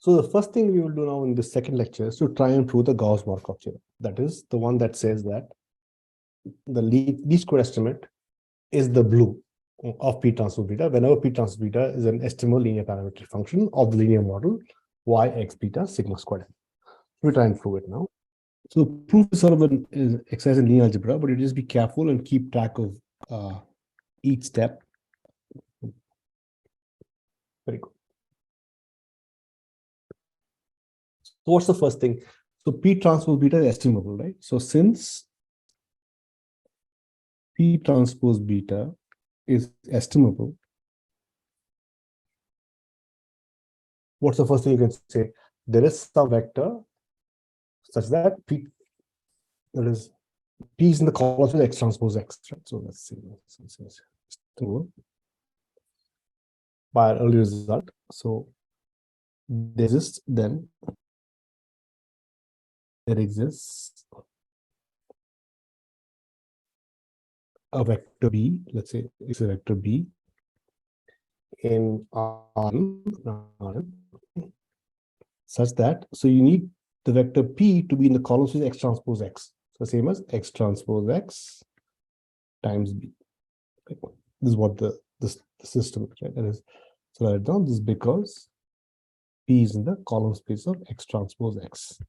So the first thing we will do now in this second lecture is to try and prove the Gauss-Markov theorem. That is the one that says that the least square estimate is the blue of P transpose beta whenever P transpose beta is an estimable linear parametric function of the linear model y x beta sigma squared. We'll try and prove it now. So proof is sort of an exercise in linear algebra, but you just be careful and keep track of each step. Very good. So what's the first thing? So P transpose beta is estimable, right? So since P transpose beta is estimable, what's the first thing you can say? There is some vector such that P, that is P is in the columns with x transpose x, right? So let's see. By our early result. So there exists a vector B, let's say it's a vector B in Rn, such that, so you need the vector P to be in the columns with x transpose x. So same as x transpose x times B. Okay. This is what the system is, right? That is, so write down this because P is in the column space of x transpose x.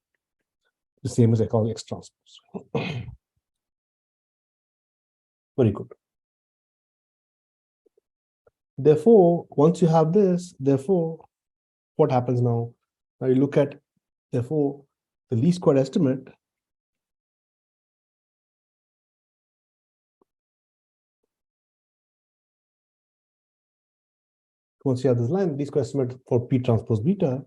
The same as I call x transpose. Very good. Therefore, once you have this, therefore, what happens now? Now you look at, therefore, the least square estimate once you have this line, least square estimate for P transpose beta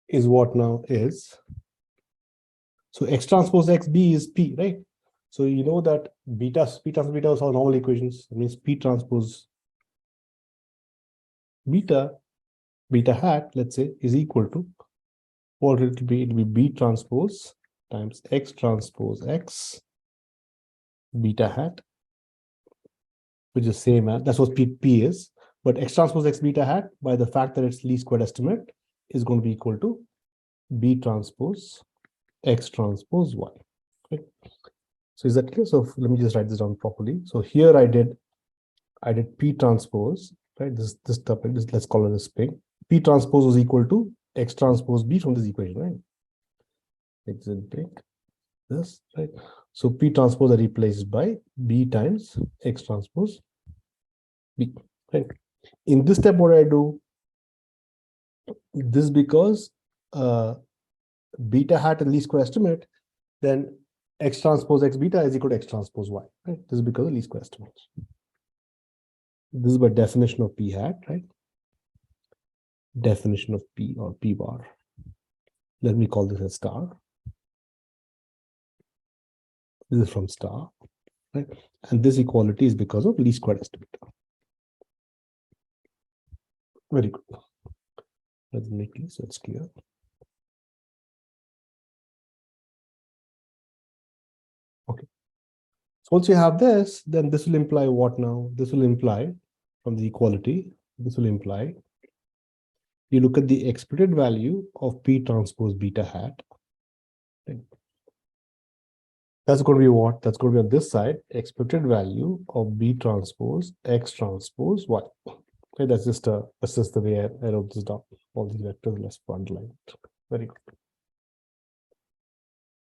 is what now is. So x transpose x B is P, right? So you know that P transpose beta is all normal equations. It means P transpose beta hat, let's say, is equal to, what it will be? It will be B transpose times x transpose x beta hat, which is same as, that's what P is. But x transpose x beta hat, by the fact that it's least squared estimate, is going to be equal to B transpose x transpose y. Okay. So is that clear? So let me just write this down properly. So here I did P transpose, right? This stuff, let's call it a string. P transpose was equal to x transpose B from this equation, right? Exit break this, right? So P transpose I replace by B times x transpose B, right? In this step, what I do, this because beta hat and least square estimate, then x transpose x beta is equal to x transpose y, right? This is because of least square estimates. This is by definition of P hat, right? Definition of P or P bar. Let me call this a star. This is from star, right? And this equality is because of least square estimate. Very good. Let's make it so it's clear. Okay. So once you have this, then this will imply what now? This will imply from the equality, this will imply you look at the expected value of P transpose beta hat. Okay. That's going to be what? That's going to be on this side, expected value of B transpose X transpose Y. Okay, that's just the way I wrote this down. All these vectors, let's underline. Very good.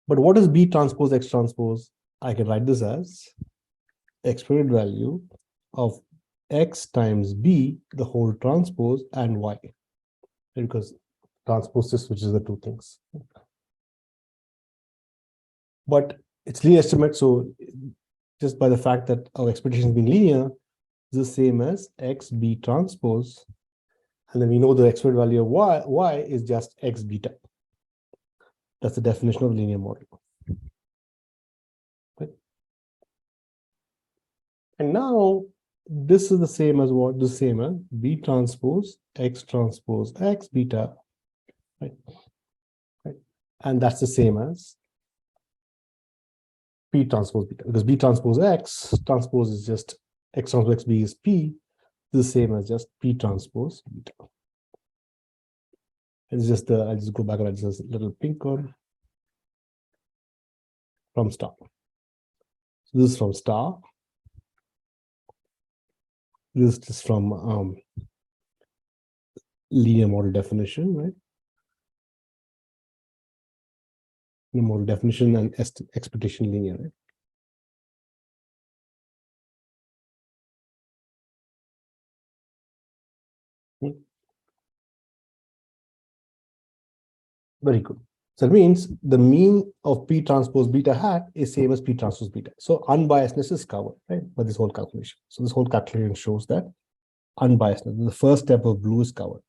But what is B transpose X transpose? I can write this as expected value of X times B, the whole transpose, and Y. Because transpose just switches the two things. But it's linear estimate, so just by the fact that our expectation is being linear, is the same as X B transpose. And then we know the expected value of Y is just X beta. That's the definition of linear model. Okay. And now this is the same as what? The same as B transpose X beta. Right? Right. And that's the same as P transpose beta, because B transpose X transpose is just X transpose XB is P, this is the same as just P transpose beta. It's just the, I'll just go back and add this little pink one from star. So this is from star. This is from linear model definition, right? The model definition and expectation linear, right? Very good. So it means the mean of P transpose beta hat is same as P transpose beta. So unbiasedness is covered, right, by this whole calculation. So this whole calculation shows that unbiasedness, the first step of blue is covered.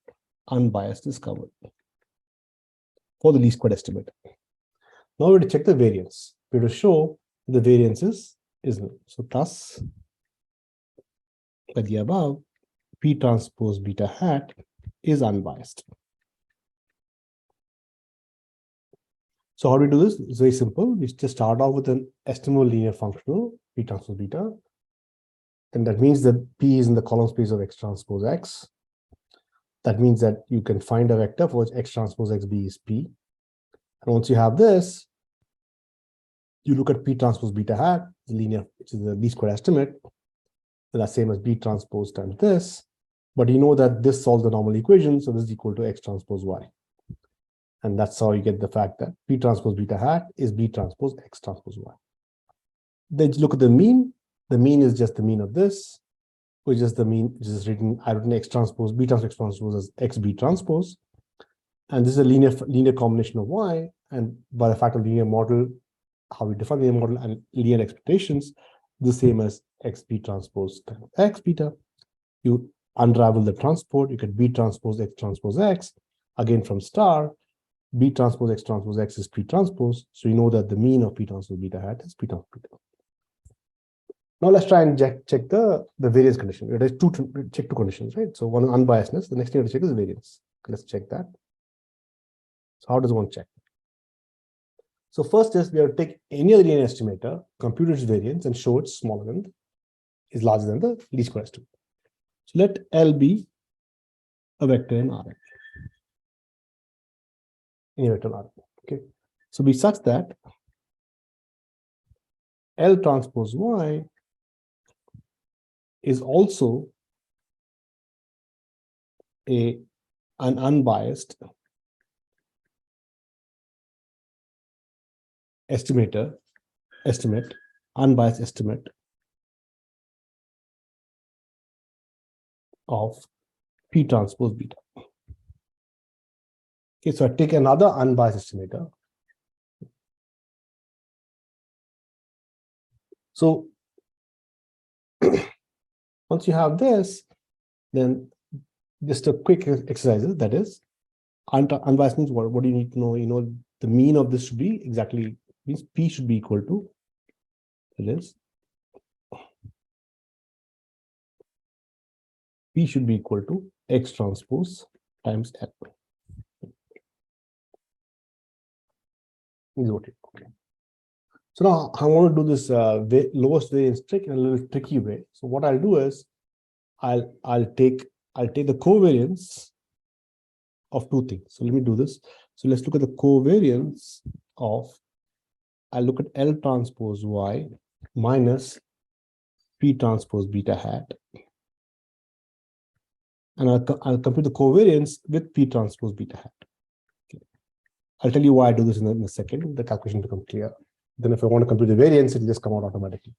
Unbiased is covered for the least squared estimate. Now we have to check the variance. We have to show the variance is null. So thus, by the above, P transpose beta hat is unbiased. So how do we do this? It's very simple. We just start off with an estimable linear functional, P transpose beta. And that means that P is in the column space of X transpose X. That means that you can find a vector for which X transpose XB is P. And once you have this, you look at P transpose beta hat, the linear, which is the least squared estimate. And that's same as B transpose times this. But you know that this solves the normal equation, so this is equal to X transpose Y. And that's how you get the fact that P transpose beta hat is B transpose X transpose Y. Then you look at the mean. The mean is just the mean of this, which is the mean, which is written, I written X transpose, B transpose X transpose as XB transpose. And this is a linear combination of Y. And by the fact of linear model, how we define the linear model and linear expectations, the same as XB transpose times X beta. You unravel the transport, you get B transpose X transpose X, again from star. B transpose X transpose X is P transpose. So you know that the mean of P transpose beta hat is P transpose beta. Now let's try and check the variance condition. We have to check two conditions, right? So one is unbiasedness. The next thing we have to check is variance. Let's check that. So how does one check? So first is we have to take any other linear estimator, compute its variance, and show it's smaller than, is larger than the least square estimate. So let L be a vector in Rn. Any vector in Rn. Okay. So be such that L transpose Y is also an unbiased unbiased estimate of P transpose beta. Okay, so I take another unbiased estimator. So once you have this, then just a quick exercise, that is, unbiased means what do you need to know? You know, the mean of this should be exactly, means P should be equal to, it is, P should be equal to X transpose times L. Is what it, okay. So now I want to do this lowest variance trick in a little tricky way. So what I'll do is I'll take the covariance of two things. So let me do this. So let's look at the covariance of, I'll look at L transpose Y minus P transpose beta hat. And I'll compute the covariance with P transpose beta hat. Okay. I'll tell you why I do this in a second. The calculation becomes clear. Then if I want to compute the variance, it'll just come out automatically.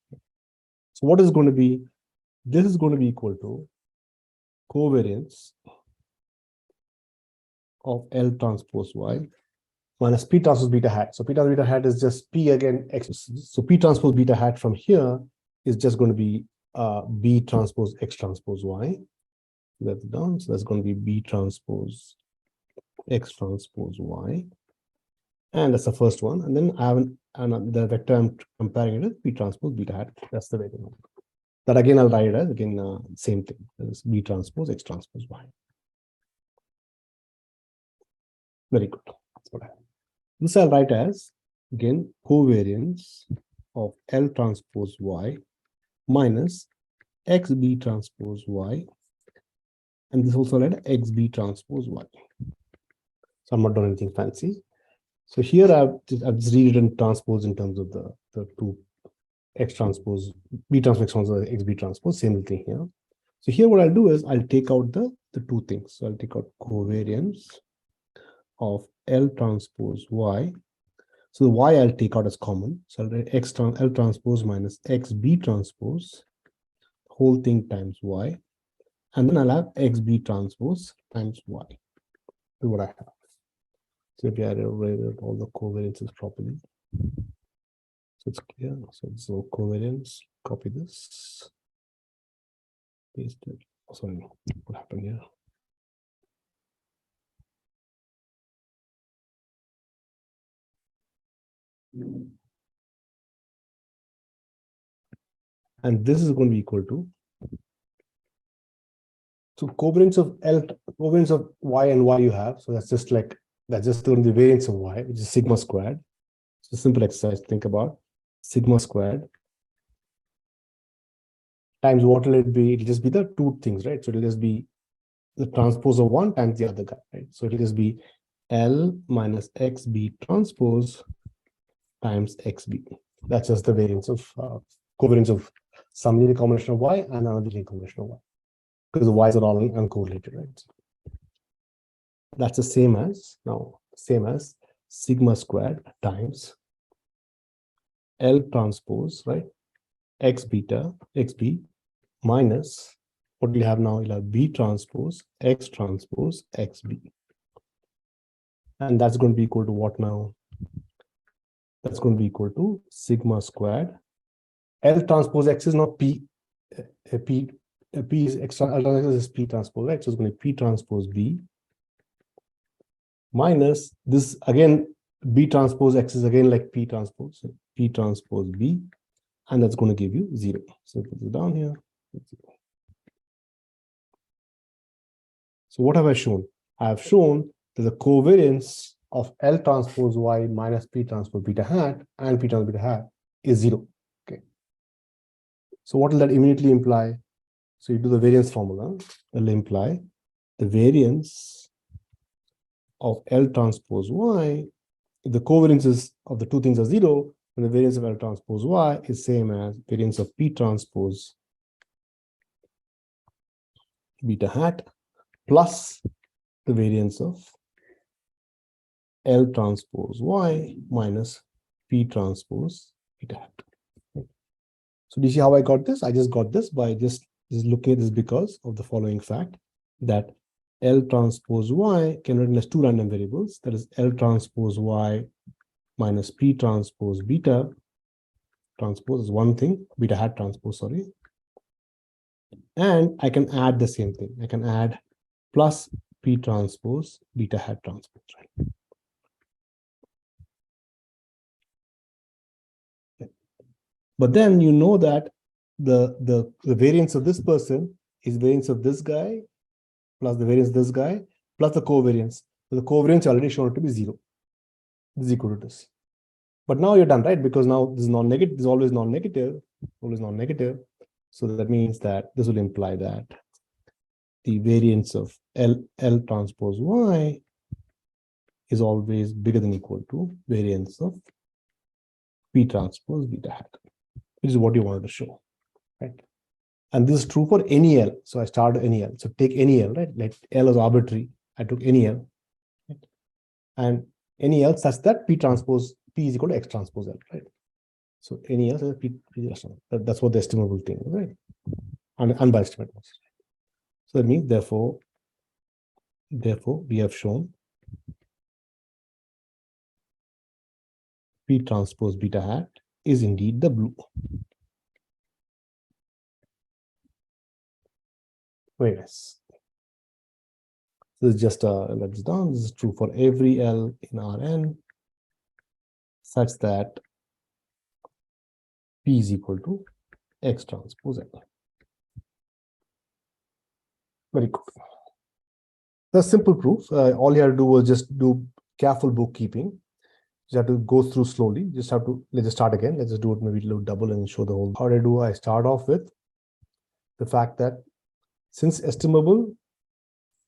So what is going to be? This is going to be equal to covariance of L transpose Y minus P transpose beta hat. So P transpose beta hat is just P again X. So P transpose beta hat from here is just going to be B transpose X transpose Y. That's done. So that's going to be B transpose X transpose Y. And that's the first one. And then I have the vector I'm comparing it with P transpose beta hat. That's the variable. That again, I'll write it as again, same thing. That's B transpose X transpose Y. Very good. That's what I have. This I'll write as, again, covariance of L transpose Y minus XB transpose Y. And this also let XB transpose Y. So I'm not doing anything fancy. So here I've just rewritten transpose in terms of the two X transpose, B transpose, XB transpose, same thing here. So here what I'll do is I'll take out the two things. So I'll take out covariance of L transpose Y. So the Y I'll take out as common. So I'll write L transpose minus XB transpose, whole thing times Y. And then I'll have XB transpose times Y. Is what I have. So if I write all the covariances properly. So it's clear. So covariance, copy this. Paste it. Oh, sorry, what happened here? And this is going to be equal to, so covariance of Y and Y you have. So that's just like, that's just the variance of Y, which is sigma squared. So simple exercise to think about. Sigma squared times what will it be? It'll just be the two things, right? So it'll just be the transpose of one times the other guy, right? So it'll just be L minus XB transpose times XB. That's just the variance of covariance of some linear combination of Y and another linear combination of Y, because the Y's are all uncorrelated, right? That's the same as sigma squared times L transpose, right? X beta, XB minus what we have now, you'll have B transpose, X transpose, XB. And that's going to be equal to what now? That's going to be equal to sigma squared. L transpose X is not P. P is X, L transpose is P transpose X. So it's going to be P transpose B minus this again, B transpose X is again like P transpose. So P transpose B, and that's going to give you 0. So put it down here. So what have I shown? I have shown that the covariance of L transpose Y minus P transpose beta hat and P transpose beta hat is 0. Okay. So what will that immediately imply? So you do the variance formula. It will imply the variance of L transpose Y. If the covariances of the two things are 0, then the variance of L transpose Y is same as variance of P transpose beta hat plus the variance of L transpose Y minus P transpose beta hat. So do you see how I got this? I just got this by just looking at this because of the following fact, that L transpose Y can written as two random variables. That is L transpose Y minus P transpose beta transpose is one thing, beta hat transpose, sorry. And I can add the same thing. I can add plus P transpose beta hat transpose, right? Okay. But then you know that the variance of this person is variance of this guy plus the variance of this guy plus the covariance. So the covariance already shown to be 0. This is equal to this. But now you're done, right? Because now this is non-negative, this is always non-negative, always non-negative. So that means that this will imply that the variance of L transpose Y is always bigger than equal to variance of P transpose beta hat, which is what you wanted to show, right? And this is true for any L. So I started any L. So take any L, right? Like L is arbitrary. I took any L, right? And any L such that P transpose P is equal to X transpose L, right? So any L is P that's what the estimable thing is, right? And unbiased estimate was. So that means therefore we have shown P transpose beta hat is indeed the blue. Very nice. This is just let's down. This is true for every L in Rn such that P is equal to X transpose L. Very good. That's simple proof. All you have to do was just do careful bookkeeping. You have to go through slowly. Just have to, let's just start again. Let's just do it maybe a little double and show the whole. How do I do? I start off with the fact that since estimable,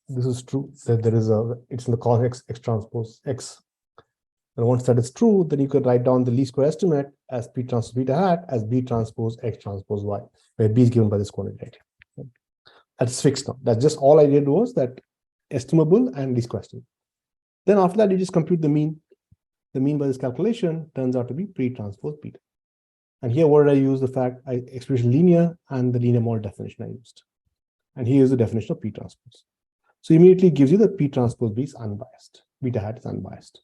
this is true, that there is it's in the cos x transpose x. And once that is true, then you could write down the least square estimate as P transpose beta hat as B transpose X transpose Y, where B is given by this quantity right here. That's fixed now. That's just all I did was that estimable and least square estimate. Then after that, you just compute the mean. The mean by this calculation turns out to be P transpose beta. And here, what did I use? The fact I expressed linear and the linear model definition I used. And here is the definition of P transpose. So immediately gives you that P transpose B is unbiased. Beta hat is unbiased.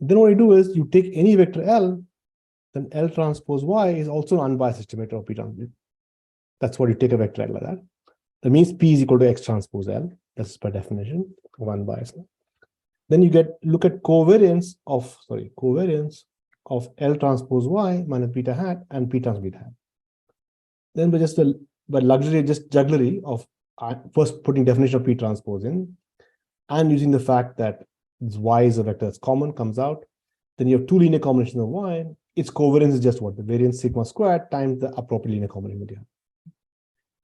Then what you do is you take any vector L, then L transpose Y is also an unbiased estimator of P transpose. That's what you take a vector L like that. That means P is equal to X transpose L. That's by definition of unbiased. Then you look at covariance of L transpose Y minus beta hat and P transpose beta hat. Then by jugglery of first putting definition of P transpose in and using the fact that Y is a vector that's common, comes out. Then you have two linear combinations of Y. Its covariance is just what? The variance sigma squared times the appropriate linear combination you have.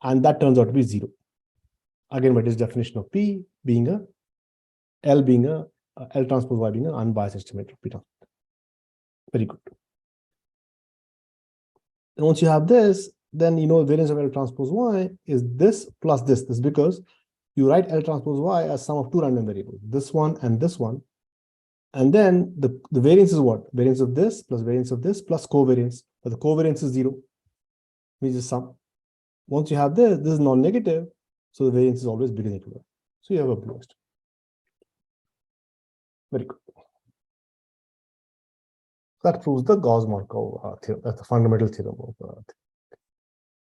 And that turns out to be 0. Again, by this definition of P being L transpose Y being an unbiased estimator of P transpose. Very good. And once you have this, then you know variance of L transpose Y is this plus this. This is because you write L transpose Y as sum of two random variables, this one and this one. And then the variance is what? Variance of this plus covariance. But the covariance is 0, means the sum. Once you have this is non-negative, so the variance is always bigger than equal to 1. So you have a blue estimate. Very good. That proves the Gauss-Markov theorem. That's the fundamental theorem of